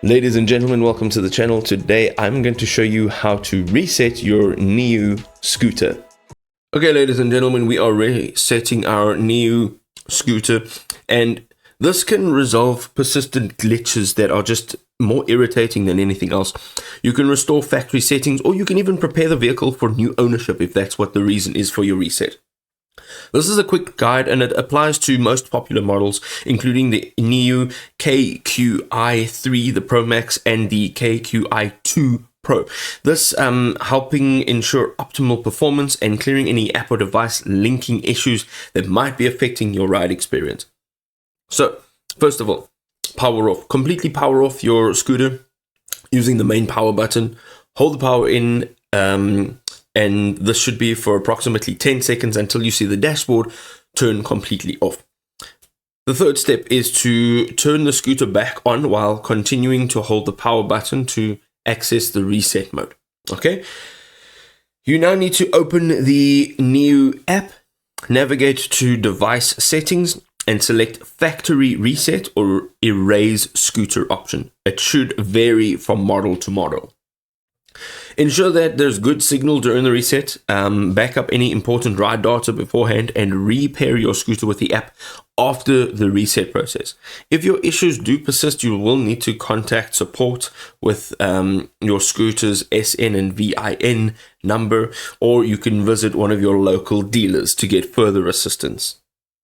Ladies and gentlemen, welcome to the channel. Today I'm going to show you how to reset your NIU scooter. Okay, ladies and gentlemen, we are resetting our NIU scooter, and this can resolve persistent glitches that are just more irritating than anything else. You can restore factory settings, or you can even prepare the vehicle for new ownership if that's what the reason is for your reset. This is a quick guide and it applies to most popular models, including the NIU KQi3, the Pro Max, and the KQi2 Pro. This helping ensure optimal performance and clearing any app or device linking issues that might be affecting your ride experience. So, first of all, power off. Completely power off your scooter using the main power button. Hold the power in, and this should be for approximately 10 seconds until you see the dashboard turn completely off. The third step is to turn the scooter back on while continuing to hold the power button to access the reset mode. Okay. You now need to open the NIU app, navigate to device settings, and select factory reset or erase scooter option. It should vary from model to model. Ensure that there's good signal during the reset, back up any important ride data beforehand, and repair your scooter with the app after the reset process. If your issues do persist, you will need to contact support with your scooter's SN and VIN number, or you can visit one of your local dealers to get further assistance.